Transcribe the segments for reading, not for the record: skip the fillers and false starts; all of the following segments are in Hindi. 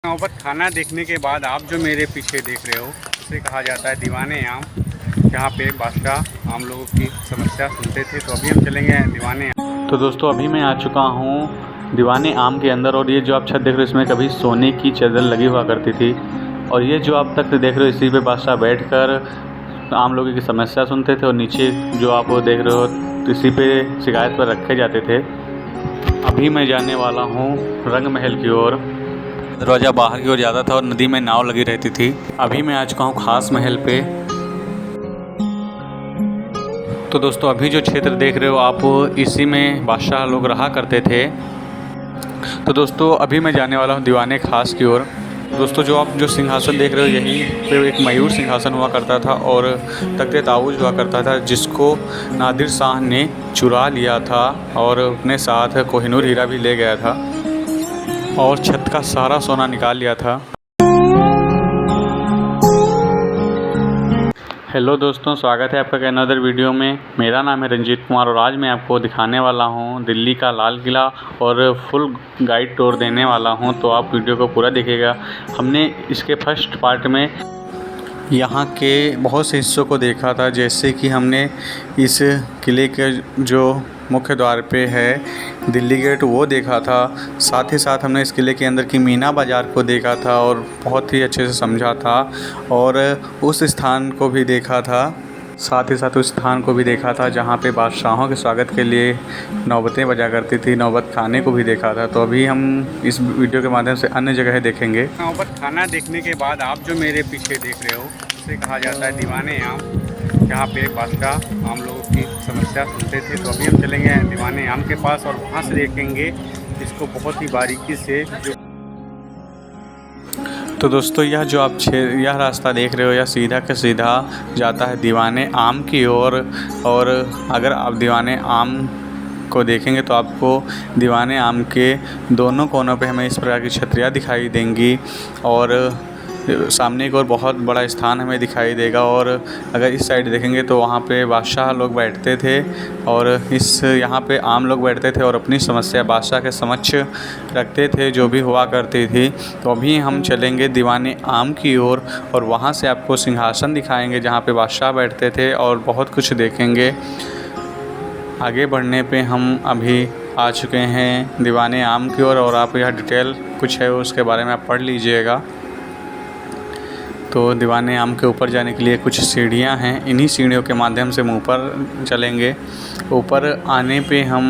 नौबत खाना देखने के बाद आप जो मेरे पीछे देख रहे हो उसे कहा जाता है दीवाने आम, जहाँ पे बादशाह आम लोगों की समस्या सुनते थे। तो अभी हम चलेंगे दीवाने आम। तो दोस्तों अभी मैं आ चुका हूँ दीवाने आम के अंदर। और ये जो आप छत देख रहे हो इसमें कभी सोने की चादर लगी हुआ करती थी। और ये जो आप तक देख रहे हो इसी पे बादशाह बैठकर आम लोगों की समस्या सुनते थे। और नीचे जो आप वो देख रहे हो इसी पे शिकायत पर रखे जाते थे। अभी मैं जाने वाला हूँ रंग महल की ओर। दरवाज़ा बाहर की ओर जाता था और नदी में नाव लगी रहती थी। अभी मैं आ चुका हूँ खास महल पे। तो दोस्तों अभी जो क्षेत्र देख रहे हो आप इसी में बादशाह लोग रहा करते थे। तो दोस्तों अभी मैं जाने वाला हूँ दीवाने खास की ओर। दोस्तों जो आप जो सिंहासन देख रहे हो यहीं पे एक मयूर सिंहासन हुआ करता था और तख्ते ताऊज हुआ करता था, जिसको नादिर शाह ने चुरा लिया था और अपने साथ कोहिनूर हीरा भी ले गया था और छत का सारा सोना निकाल लिया था। हेलो दोस्तों, स्वागत है आपका अनदर वीडियो में। मेरा नाम है रंजीत कुमार और आज मैं आपको दिखाने वाला हूं दिल्ली का लाल किला और फुल गाइड टूर देने वाला हूं। तो आप वीडियो को पूरा देखिएगा। हमने इसके फर्स्ट पार्ट में यहाँ के बहुत से हिस्सों को देखा था, जैसे कि हमने इस किले के जो मुख्य द्वार पे है दिल्ली गेट वो देखा था। साथ ही साथ हमने इस किले के अंदर की मीना बाज़ार को देखा था और बहुत ही अच्छे से समझा था और उस स्थान को भी देखा था। साथ ही साथ उस स्थान को भी देखा था जहाँ पे बादशाहों के स्वागत के लिए नौबतें बजा करती थी। नौबत खाने को भी देखा था। तो अभी हम इस वीडियो के माध्यम से अन्य जगह देखेंगे। नौबत खाना देखने के बाद आप जो मेरे पीछे देख रहे हो उसे कहा जाता है दीवाने आम, जहाँ पे बादशाह आम लोगों की समस्या सुनते थे। तो अभी हम चलेंगे दीवाने आम के पास और वहाँ से देखेंगे इसको बहुत ही बारीकी से। तो दोस्तों यह जो आप यह रास्ता देख रहे हो यह सीधा का सीधा जाता है दीवाने आम की ओर। और अगर आप दीवाने आम को देखेंगे तो आपको दीवाने आम के दोनों कोनों पे हमें इस प्रकार की छतरियाँ दिखाई देंगी और सामने की ओर बहुत बड़ा स्थान हमें दिखाई देगा। और अगर इस साइड देखेंगे तो वहाँ पे बादशाह लोग बैठते थे और यहाँ पे आम लोग बैठते थे और अपनी समस्या बादशाह के समक्ष रखते थे जो भी हुआ करती थी। तो अभी हम चलेंगे दीवाने आम की ओर और वहाँ से आपको सिंहासन दिखाएंगे जहाँ पे बादशाह बैठते थे और बहुत कुछ देखेंगे। आगे बढ़ने पे हम अभी आ चुके हैं दीवाने आम की ओर और आप यह डिटेल कुछ है उसके बारे में आप पढ़ लीजिएगा। तो दीवाने आम के ऊपर जाने के लिए कुछ सीढ़ियां हैं। इन्हीं सीढ़ियों के माध्यम से हम ऊपर चलेंगे। ऊपर आने पे हम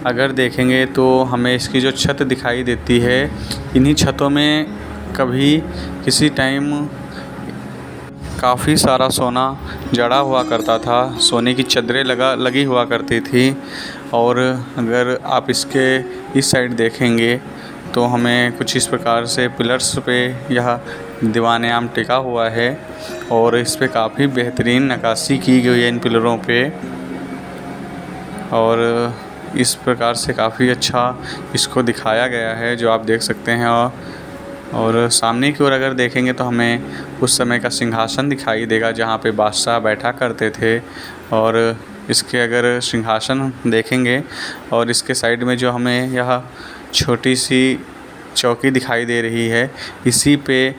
अगर देखेंगे तो हमें इसकी जो छत दिखाई देती है, इन्हीं छतों में कभी किसी टाइम काफ़ी सारा सोना जड़ा हुआ करता था। सोने की चादरें लगी हुआ करती थी। और अगर आप इसके इस साइड देखेंगे तो हमें कुछ इस प्रकार से पिलर्स पे यह दीवाने आम टिका हुआ है और इस पे काफ़ी बेहतरीन नक्काशी की गई है इन पिलरों पे। और इस प्रकार से काफ़ी अच्छा इसको दिखाया गया है जो आप देख सकते हैं। और सामने की ओर अगर देखेंगे तो हमें उस समय का सिंहासन दिखाई देगा जहाँ पे बादशाह बैठा करते थे। और इसके अगर सिंहासन देखेंगे और इसके साइड में जो हमें यह छोटी सी चौकी दिखाई दे रही है, इसी पे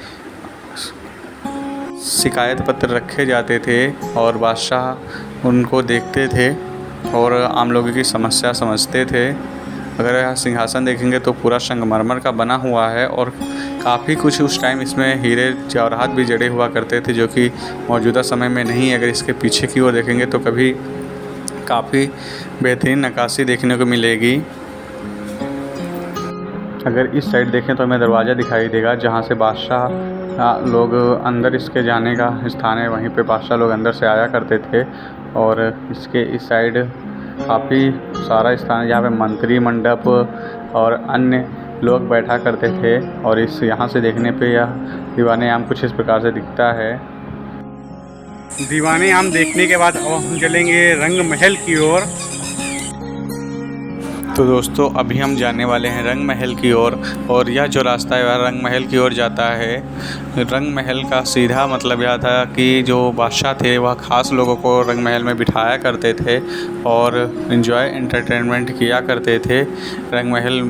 शिकायत पत्र रखे जाते थे और बादशाह उनको देखते थे और आम लोगों की समस्या समझते थे। अगर यह सिंहासन देखेंगे तो पूरा संगमरमर का बना हुआ है और काफ़ी कुछ उस टाइम इसमें हीरे जवाहरात भी जड़े हुआ करते थे जो कि मौजूदा समय में नहीं। अगर इसके पीछे की ओर देखेंगे तो कभी काफ़ी बेहतरीन नक्काशी देखने को मिलेगी। अगर इस साइड देखें तो हमें दरवाज़ा दिखाई देगा जहाँ से बादशाह लोग अंदर इसके जाने का स्थान है। वहीं पे बादशाह लोग अंदर से आया करते थे। और इसके इस साइड काफ़ी सारा स्थान जहाँ पे मंत्री मंडप और अन्य लोग बैठा करते थे। और इस यहाँ से देखने पे यह दीवाने आम कुछ इस प्रकार से दिखता है। दीवाने आम देखने के बाद अब हम चलेंगे रंग महल की ओर। तो दोस्तों अभी हम जाने वाले हैं रंग महल की ओर और यह जो रास्ता है वह रंग महल की ओर जाता है। रंग महल का सीधा मतलब यह था कि जो बादशाह थे वह ख़ास लोगों को रंग महल में बिठाया करते थे और एंजॉय एंटरटेनमेंट किया करते थे। रंग महल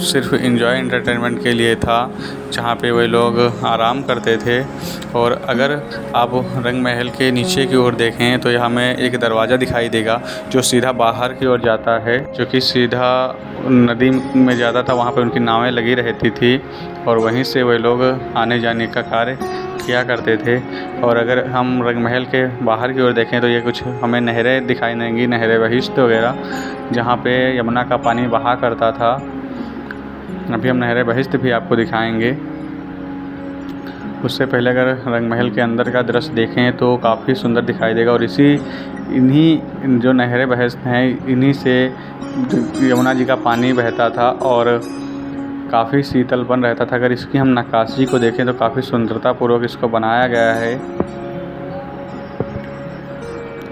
सिर्फ एंजॉय एंटरटेनमेंट के लिए था, जहाँ पे वे लोग आराम करते थे। और अगर आप रंग महल के नीचे की ओर देखें तो यहाँ हमें एक दरवाज़ा दिखाई देगा जो सीधा बाहर की ओर जाता है, जो कि सीधा नदी में जाता था। वहाँ पे उनकी नावें लगी रहती थी और वहीं से वे लोग आने जाने का कार्य किया करते थे। और अगर हम रंग महल के बाहर की ओर देखें तो ये कुछ हमें नहरें दिखाई देंगी, नहरें बहिश्त वगैरह, जहाँ पे यमुना का पानी बहा करता था। अभी हम नहरें बहिश्त भी आपको दिखाएंगे। उससे पहले अगर रंग महल के अंदर का दृश्य देखें तो काफ़ी सुंदर दिखाई देगा। और इन्हीं जो नहरें बहिश्त हैं, इन्हीं से यमुना जी का पानी बहता था और काफ़ी शीतलपन रहता था। अगर इसकी हम नक्काशी को देखें तो काफ़ी सुंदरतापूर्वक इसको बनाया गया है,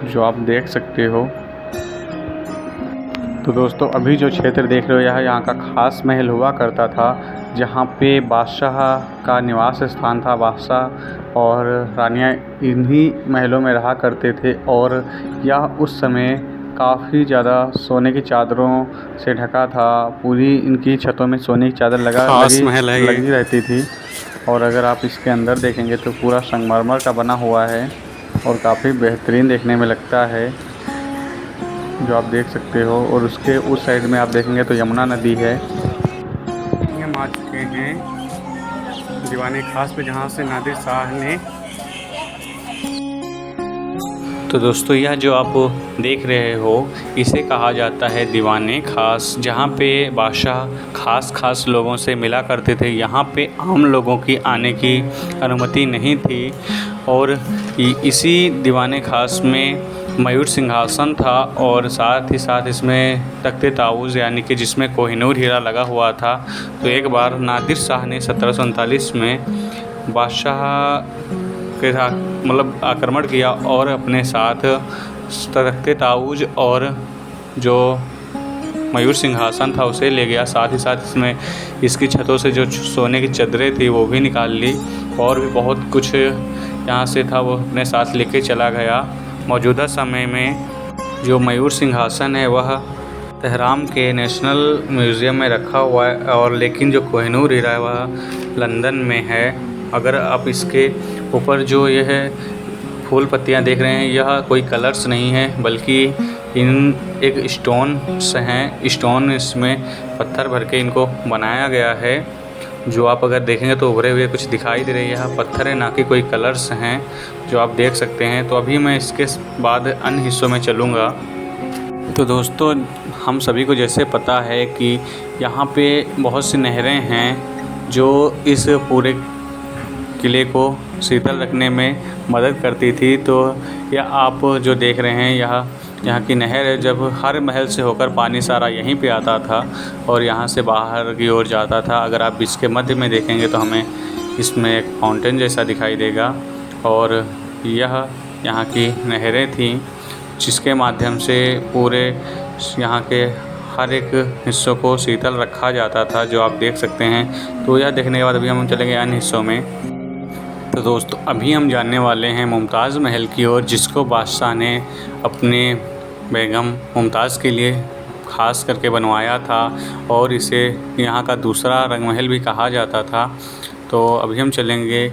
जो आप देख सकते हो। तो दोस्तों, अभी जो क्षेत्र देख रहे हो यह यहाँ का खास महल हुआ करता था, जहाँ पे बादशाह का निवास स्थान था। बादशाह और रानियाँ इन्हीं महलों में रहा करते थे और यह उस समय काफ़ी ज़्यादा सोने की चादरों से ढका था। पूरी इनकी छतों में सोने की चादर लगी रहती थी। और अगर आप इसके अंदर देखेंगे तो पूरा संगमरमर का बना हुआ है और काफ़ी बेहतरीन देखने में लगता है, जो आप देख सकते हो। और उसके उस साइड में आप देखेंगे तो यमुना नदी है। हम आ चुके हैं दीवाने खास पे, जहाँ से नादिर शाह ने। तो दोस्तों, यह जो आप देख रहे हो इसे कहा जाता है दीवाने खास, जहाँ पे बादशाह खास लोगों से मिला करते थे। यहाँ पे आम लोगों की आने की अनुमति नहीं थी। और इसी दीवाने खास में मयूर सिंहासन था और साथ ही साथ इसमें तख्ते ताऊज़ यानी कि जिसमें कोहिनूर हीरा लगा हुआ था। तो एक बार नादिर शाह ने 1739 में बादशाह के साथ आक्रमण किया और अपने साथ तख्ते ताऊज़ और जो मयूर सिंहासन था उसे ले गया। साथ ही साथ इसमें इसकी छतों से जो सोने की चादरें थी वो भी निकाल ली और भी बहुत कुछ यहाँ से था वो अपने साथ लेके चला गया। मौजूदा समय में जो मयूर सिंहासन है वह तेहरान के नेशनल म्यूज़ियम में रखा हुआ है, और लेकिन जो कोहिनूर हीरा है वह लंदन में है। अगर आप इसके ऊपर जो यह फूल पत्तियाँ देख रहे हैं, यह कोई कलर्स नहीं है बल्कि इन एक स्टोन्स हैं। स्टोन इसमें पत्थर भर के इनको बनाया गया है। जो आप अगर देखेंगे तो उभरे हुए कुछ दिखाई दे रही है, यह पत्थर है ना कि कोई कलर्स हैं, जो आप देख सकते हैं। तो अभी मैं इसके बाद अन्य हिस्सों में चलूँगा। तो दोस्तों, हम सभी को जैसे पता है कि यहाँ पे बहुत सी नहरें हैं जो इस पूरे किले को शीतल रखने में मदद करती थी। तो यह आप जो देख रहे हैं यहाँ की नहर है। जब हर महल से होकर पानी सारा यहीं पे आता था और यहाँ से बाहर की ओर जाता था। अगर आप इसके मध्य में देखेंगे तो हमें इसमें एक फाउंटेन जैसा दिखाई देगा और यह यहाँ की नहरें थीं, जिसके माध्यम से पूरे यहाँ के हर एक हिस्सों को शीतल रखा जाता था, जो आप देख सकते हैं। तो यह देखने के बाद अभी हम चलेंगे अन्य हिस्सों में। तो दोस्तों, अभी हम जानने वाले हैं मुमताज़ महल की ओर, जिसको बादशाह ने अपने बेगम मुमताज़ के लिए ख़ास करके बनवाया था और इसे यहाँ का दूसरा रंग महल भी कहा जाता था। तो अभी हम चलेंगे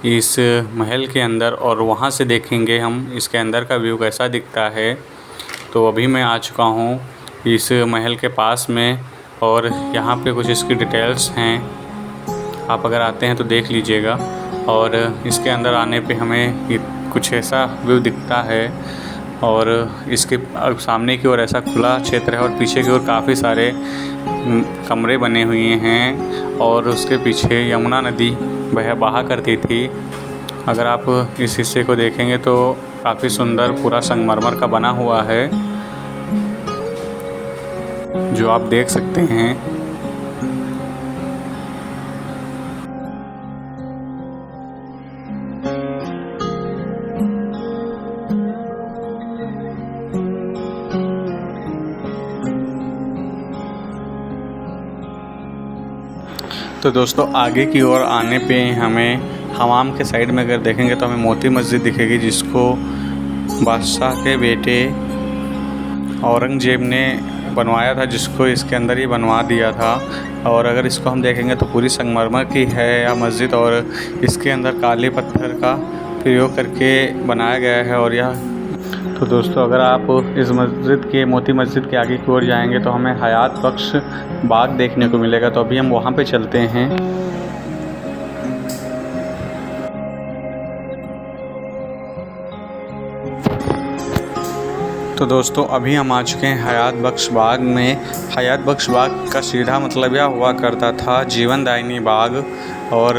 इस महल के अंदर और वहाँ से देखेंगे हम इसके अंदर का व्यू कैसा दिखता है। तो अभी मैं आ चुका हूँ इस महल के पास में और यहाँ पे कुछ इसकी डिटेल्स हैं, आप अगर आते हैं तो देख लीजिएगा। और इसके अंदर आने पे हमें कुछ ऐसा व्यू दिखता है और इसके सामने की ओर ऐसा खुला क्षेत्र है और पीछे की ओर काफ़ी सारे कमरे बने हुए हैं और उसके पीछे यमुना नदी बहा करती थी। अगर आप इस हिस्से को देखेंगे तो काफ़ी सुंदर पूरा संगमरमर का बना हुआ है, जो आप देख सकते हैं। तो दोस्तों, आगे की ओर आने पे हमें हमाम के साइड में अगर देखेंगे तो हमें मोती मस्जिद दिखेगी, जिसको बादशाह के बेटे औरंगज़ेब ने बनवाया था, जिसको इसके अंदर ही बनवा दिया था। और अगर इसको हम देखेंगे तो पूरी संगमरमर की है यह मस्जिद, और इसके अंदर काले पत्थर का प्रयोग करके बनाया गया है। और यह तो दोस्तों, अगर आप इस मस्जिद के मोती मस्जिद के आगे की ओर जाएंगे तो हमें हयात बख्श बाग देखने को मिलेगा। तो अभी हम वहाँ पे चलते हैं। तो दोस्तों, अभी हम आ चुके हैं हयात बख्श बाग में। हयात बख्श बाग का सीधा मतलब यह हुआ करता था जीवनदायिनी बाग। और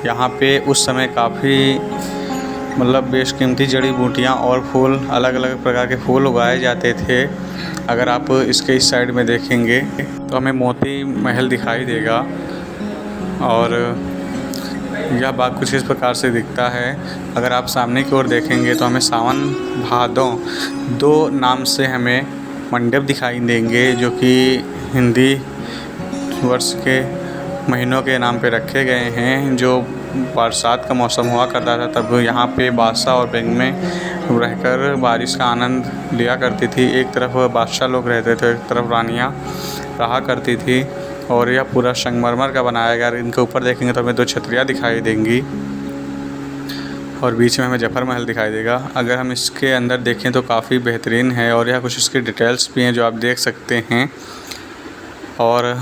यहाँ पे उस समय काफ़ी मतलब बेशकीमती जड़ी बूटियाँ और फूल, अलग अलग प्रकार के फूल उगाए जाते थे। अगर आप इसके इस साइड में देखेंगे तो हमें मोती महल दिखाई देगा। और यह बाग कुछ इस प्रकार से दिखता है। अगर आप सामने की ओर देखेंगे तो हमें सावन भादों 2 नाम से हमें मंडप दिखाई देंगे, जो कि हिंदी वर्ष के महीनों के नाम पे रखे गए हैं। जो बरसात का मौसम हुआ करता था तब यहाँ पे बादशाह और बेंग में रहकर बारिश का आनंद लिया करती थी। एक तरफ बादशाह लोग रहते थे, एक तरफ रानियाँ रहा करती थी। और यह पूरा संगमरमर का बनाया गया। इनके ऊपर देखेंगे तो हमें 2 छतरियाँ दिखाई देंगी और बीच में हमें जफर महल दिखाई देगा। अगर हम इसके अंदर देखें तो काफ़ी बेहतरीन है, और यह कुछ इसकी डिटेल्स भी हैं जो आप देख सकते हैं। और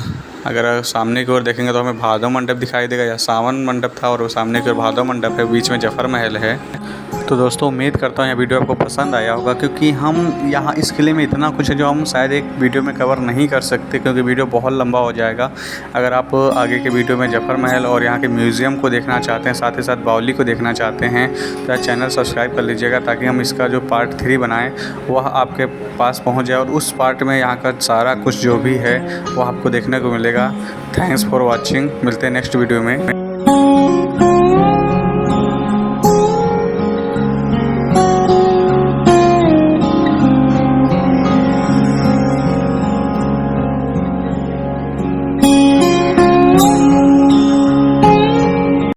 अगर सामने की ओर देखेंगे तो हमें भादो मंडप दिखाई देगा, या सावन मंडप था और वो सामने की ओर भादो मंडप है, बीच में जफर महल है। तो दोस्तों, उम्मीद करता हूँ यह वीडियो आपको पसंद आया होगा, क्योंकि हम यहाँ इस किले में इतना कुछ है जो हम शायद एक वीडियो में कवर नहीं कर सकते, क्योंकि वीडियो बहुत लंबा हो जाएगा। अगर आप आगे के वीडियो में जफर महल और यहाँ के म्यूज़ियम को देखना चाहते हैं, साथ ही साथ बावली को देखना चाहते हैं, तो चैनल सब्सक्राइब कर लीजिएगा, ताकि हम इसका जो पार्ट 3 बनाएँ वह आपके पास पहुँच जाए। और उस पार्ट में यहाँ का सारा कुछ जो भी है वह आपको देखने को मिलेगा। Thanks for watching. मिलते हैं नेक्स्ट वीडियो में।